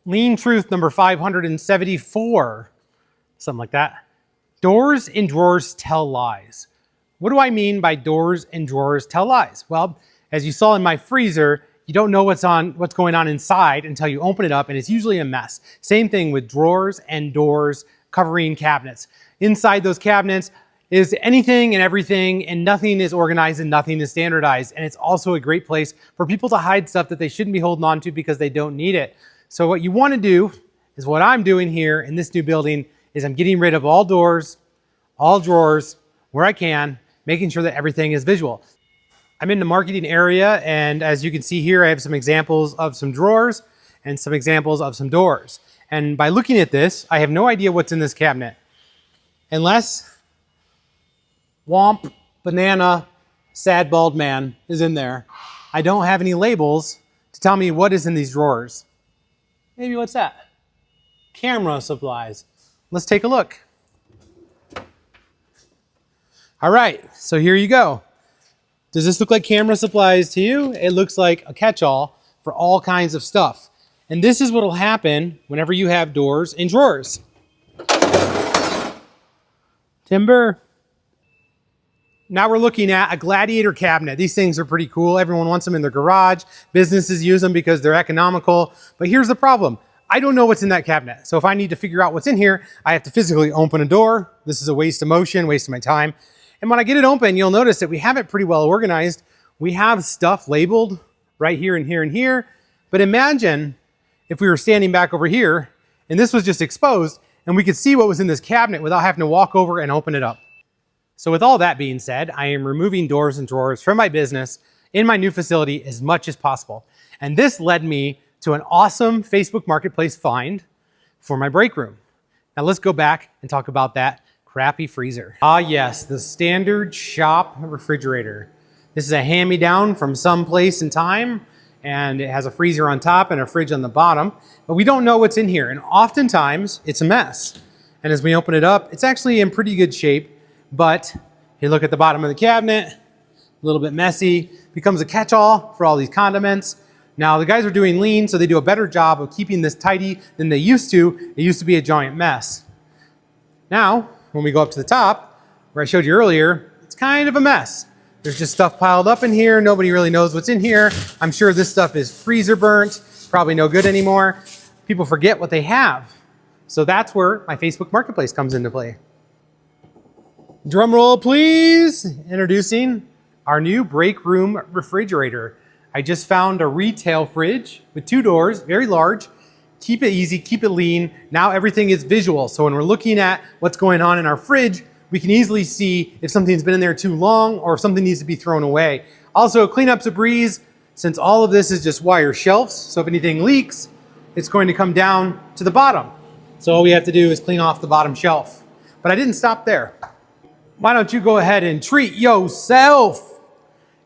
Lean truth number 574, something like that. Doors and drawers tell lies. What do I mean by doors and drawers tell lies? Well, as you saw in my freezer, you don't know what's going on inside until you open it up, and it's usually a mess. Same thing with drawers and doors covering cabinets. Inside those cabinets is anything and everything, and nothing is organized and nothing is standardized. And it's also a great place for people to hide stuff that they shouldn't be holding on to because they don't need it. So what you want to do is what I'm doing here in this new building is I'm getting rid of all doors, all drawers where I can, making sure that everything is visual. I'm in the marketing area, and as you can see here, I have some examples of some drawers and some examples of some doors. And by looking at this, I have no idea what's in this cabinet. Unless Womp, Banana, Sad Bald Man is in there. I don't have any labels to tell me what is in these drawers. Maybe what's that? Camera supplies. Let's take a look. All right, so here you go. Does this look like camera supplies to you? It looks like a catch-all for all kinds of stuff. And this is what will happen whenever you have doors and drawers. Timber. Now we're looking at a gladiator cabinet. These things are pretty cool. Everyone wants them in their garage. Businesses use them because they're economical. But here's the problem. I don't know what's in that cabinet. So if I need to figure out what's in here, I have to physically open a door. This is a waste of motion, waste of my time. And when I get it open, you'll notice that we have it pretty well organized. We have stuff labeled right here and here and here. But imagine if we were standing back over here and this was just exposed and we could see what was in this cabinet without having to walk over and open it up. So with all that being said, I am removing doors and drawers from my business in my new facility as much as possible. And this led me to an awesome Facebook Marketplace find for my break room. Now let's go back and talk about that crappy freezer. Ah yes, the standard shop refrigerator. This is a hand-me-down from some place in time, and it has a freezer on top and a fridge on the bottom, but we don't know what's in here, and oftentimes it's a mess. And as we open it up, it's actually in pretty good shape, but you look at the bottom of the cabinet, a little bit messy, becomes a catch-all for all these condiments. Now the guys are doing lean, so they do a better job of keeping this tidy than they used to. It used to be a giant mess. Now, when we go up to the top, where I showed you earlier, it's kind of a mess. There's just stuff piled up in here. Nobody really knows what's in here. I'm sure this stuff is freezer burnt, probably no good anymore. People forget what they have. So that's where my Facebook Marketplace comes into play. Drum roll, please. Introducing our new break room refrigerator. I just found a retail fridge with 2 doors, very large. Keep it easy, keep it lean. Now everything is visual. So when we're looking at what's going on in our fridge, we can easily see if something's been in there too long or if something needs to be thrown away. Also, cleanup's a breeze since all of this is just wire shelves. So if anything leaks, it's going to come down to the bottom. So all we have to do is clean off the bottom shelf. But I didn't stop there. Why don't you go ahead and treat yourself?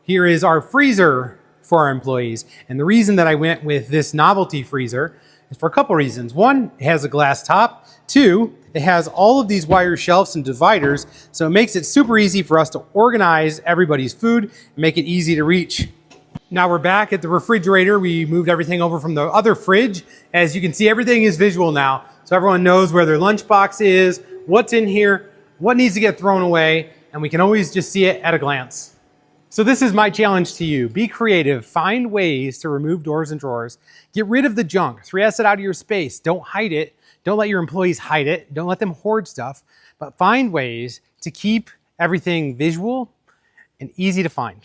Here is our freezer for our employees. And the reason that I went with this novelty freezer is for a couple reasons. One, it has a glass top. 2, it has all of these wire shelves and dividers, so it makes it super easy for us to organize everybody's food and make it easy to reach. Now we're back at the refrigerator. We moved everything over from the other fridge. As you can see, everything is visual now, so everyone knows where their lunchbox is, what's in here, what needs to get thrown away, and we can always just see it at a glance. So this is my challenge to you. Be creative. Find ways to remove doors and drawers. Get rid of the junk. 3S it out of your space. Don't hide it. Don't let your employees hide it. Don't let them hoard stuff. But find ways to keep everything visual and easy to find.